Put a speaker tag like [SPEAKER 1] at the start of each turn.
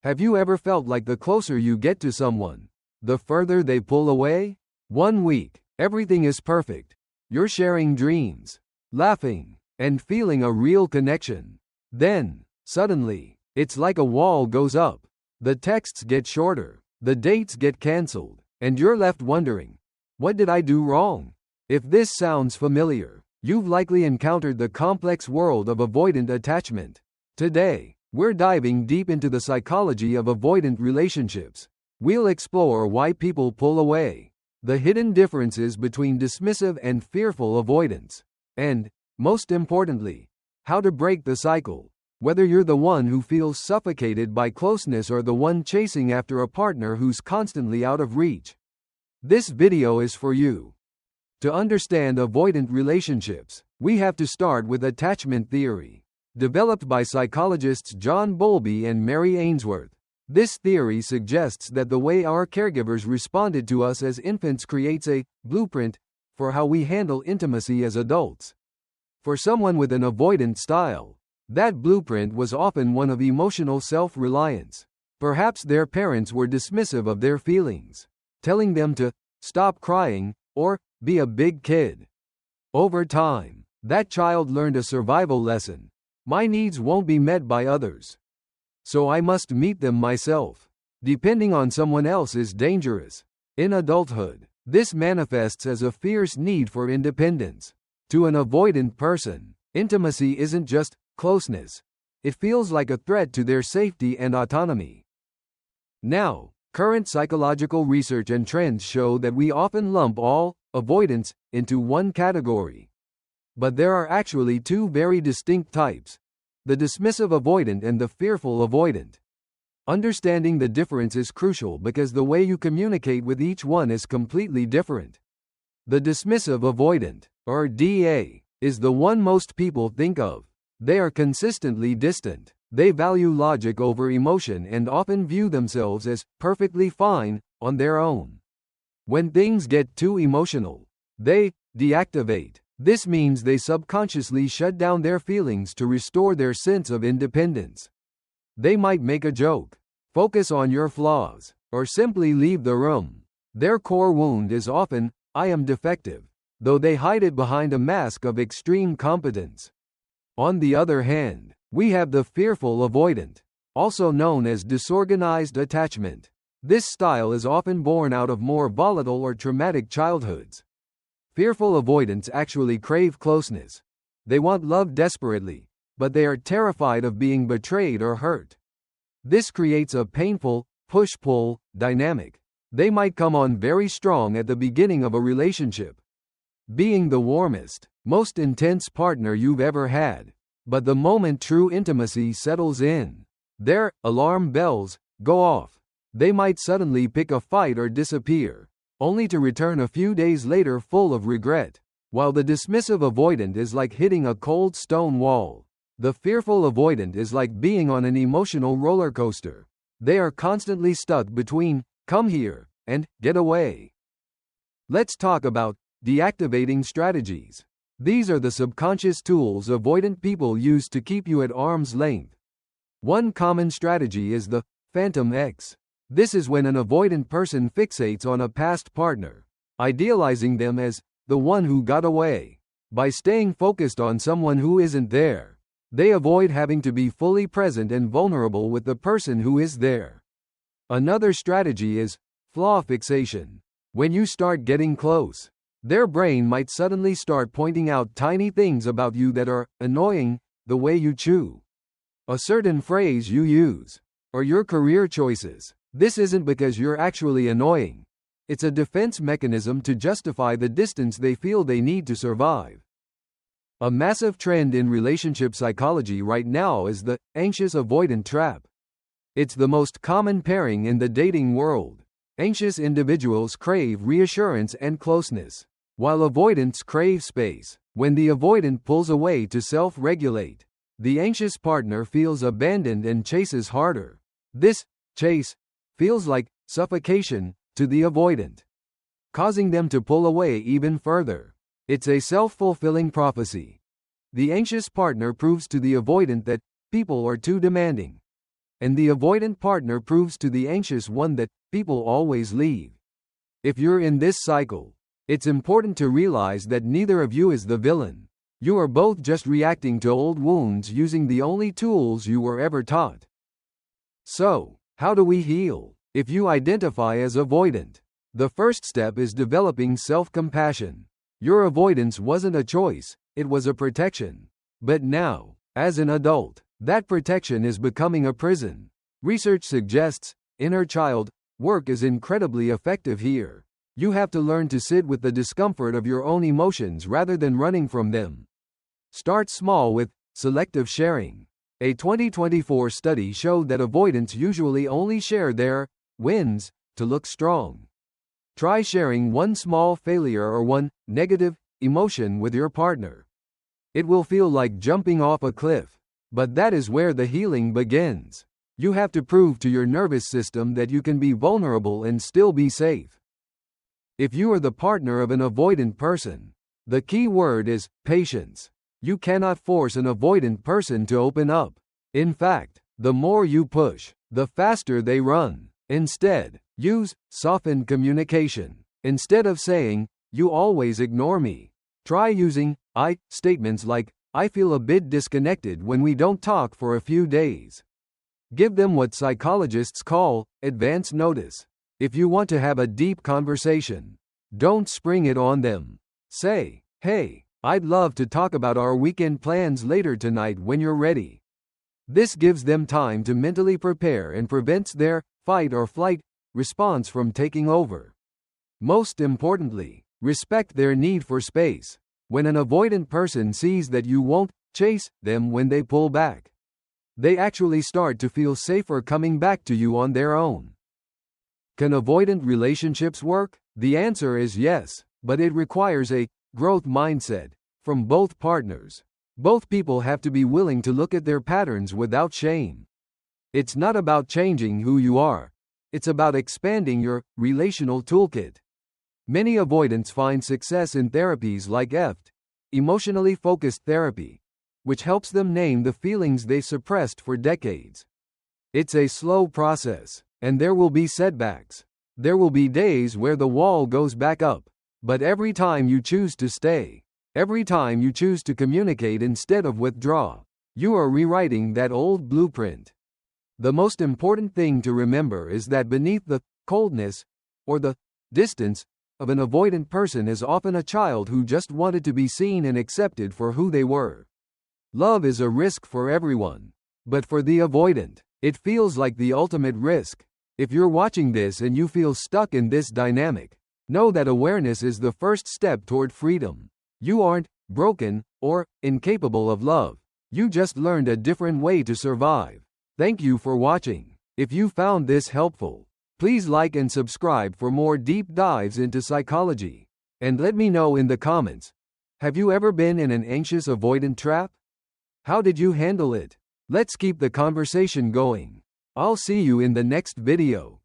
[SPEAKER 1] Have you ever felt like the closer you get to someone, the further they pull away? 1 week, everything is perfect. You're sharing dreams, laughing, and feeling a real connection. Then, suddenly, it's like a wall goes up. The texts get shorter, the dates get canceled, and you're left wondering, what did I do wrong? If this sounds familiar, you've likely encountered the complex world of avoidant attachment. Today, we're diving deep into the psychology of avoidant relationships. We'll explore why people pull away, the hidden differences between dismissive and fearful avoidance, and, most importantly, how to break the cycle. Whether you're the one who feels suffocated by closeness or the one chasing after a partner who's constantly out of reach, this video is for you. To understand avoidant relationships, we have to start with attachment theory, developed by psychologists John Bowlby and Mary Ainsworth. This theory suggests that the way our caregivers responded to us as infants creates a blueprint for how we handle intimacy as adults. For someone with an avoidant style, that blueprint was often one of emotional self-reliance. Perhaps their parents were dismissive of their feelings, telling them to stop crying or be a big kid. Over time, that child learned a survival lesson. My needs won't be met by others, so I must meet them myself. Depending on someone else is dangerous. In adulthood, this manifests as a fierce need for independence. To an avoidant person, intimacy isn't just closeness. It feels like a threat to their safety and autonomy. Now, current psychological research and trends show that we often lump all avoidance into one category. But there are actually two very distinct types: the dismissive avoidant and the fearful avoidant. Understanding the difference is crucial because the way you communicate with each one is completely different. The dismissive avoidant, or DA, is the one most people think of. They are consistently distant. They value logic over emotion and often view themselves as perfectly fine on their own. When things get too emotional, they deactivate. This means they subconsciously shut down their feelings to restore their sense of independence. They might make a joke, focus on your flaws, or simply leave the room. Their core wound is often, I am defective, though they hide it behind a mask of extreme competence. On the other hand, we have the fearful avoidant, also known as disorganized attachment. This style is often born out of more volatile or traumatic childhoods. Fearful avoidants actually crave closeness. They want love desperately, but they are terrified of being betrayed or hurt. This creates a painful, push-pull dynamic. They might come on very strong at the beginning of a relationship, being the warmest, most intense partner you've ever had. But the moment true intimacy settles in, their alarm bells go off. They might suddenly pick a fight or disappear, only to return a few days later full of regret. While the dismissive avoidant is like hitting a cold stone wall, the fearful avoidant is like being on an emotional roller coaster. They are constantly stuck between come here and get away. Let's talk about deactivating strategies. These are the subconscious tools avoidant people use to keep you at arm's length. One common strategy is the phantom ex. This is when an avoidant person fixates on a past partner, idealizing them as the one who got away. By staying focused on someone who isn't there, they avoid having to be fully present and vulnerable with the person who is there. Another strategy is flaw fixation. When you start getting close, their brain might suddenly start pointing out tiny things about you that are annoying: the way you chew, a certain phrase you use, or your career choices. This isn't because you're actually annoying. It's a defense mechanism to justify the distance they feel they need to survive. A massive trend in relationship psychology right now is the anxious avoidant trap. It's the most common pairing in the dating world. Anxious individuals crave reassurance and closeness, while avoidants crave space. When the avoidant pulls away to self-regulate, the anxious partner feels abandoned and chases harder. This chase feels like suffocation to the avoidant, causing them to pull away even further. It's a self-fulfilling prophecy. The anxious partner proves to the avoidant that people are too demanding. and the avoidant partner proves to the anxious one that people always leave. If you're in this cycle, it's important to realize that neither of you is the villain. You are both just reacting to old wounds using the only tools you were ever taught. So, how do we heal? If you identify as avoidant, the first step is developing self-compassion. Your avoidance wasn't a choice, it was a protection. But now, as an adult, that protection is becoming a prison. Research suggests inner child work is incredibly effective here. You have to learn to sit with the discomfort of your own emotions rather than running from them. Start small with selective sharing. A 2024 study showed that avoidants usually only share their wins to look strong. Try sharing one small failure or one negative emotion with your partner. It will feel like jumping off a cliff, but that is where the healing begins. You have to prove to your nervous system that you can be vulnerable and still be safe. If you are the partner of an avoidant person, the key word is patience. You cannot force an avoidant person to open up. In fact, the more you push, the faster they run. Instead, use softened communication. Instead of saying, "You always ignore me," try using I statements like, "I feel a bit disconnected when we don't talk for a few days." Give them what psychologists call advance notice. If you want to have a deep conversation, don't spring it on them. Say, "Hey, I'd love to talk about our weekend plans later tonight when you're ready." This gives them time to mentally prepare and prevents their fight or flight response from taking over. Most importantly, respect their need for space. When an avoidant person sees that you won't chase them when they pull back, they actually start to feel safer coming back to you on their own. Can avoidant relationships work? The answer is yes, but it requires a growth mindset from both partners. Both people have to be willing to look at their patterns without shame. It's not about changing who you are. It's about expanding your relational toolkit. Many avoidants find success in therapies like EFT, emotionally focused therapy, which helps them name the feelings they suppressed for decades. It's a slow process, and there will be setbacks. There will be days where the wall goes back up, but every time you choose to stay, every time you choose to communicate instead of withdraw, you are rewriting that old blueprint. The most important thing to remember is that beneath the coldness or the distance of an avoidant person is often a child who just wanted to be seen and accepted for who they were. Love is a risk for everyone, but for the avoidant, it feels like the ultimate risk. If you're watching this and you feel stuck in this dynamic, know that awareness is the first step toward freedom. You aren't broken or incapable of love. You just learned a different way to survive. Thank you for watching. If you found this helpful, please like and subscribe for more deep dives into psychology. And let me know in the comments, have you ever been in an anxious avoidant trap? How did you handle it? Let's keep the conversation going. I'll see you in the next video.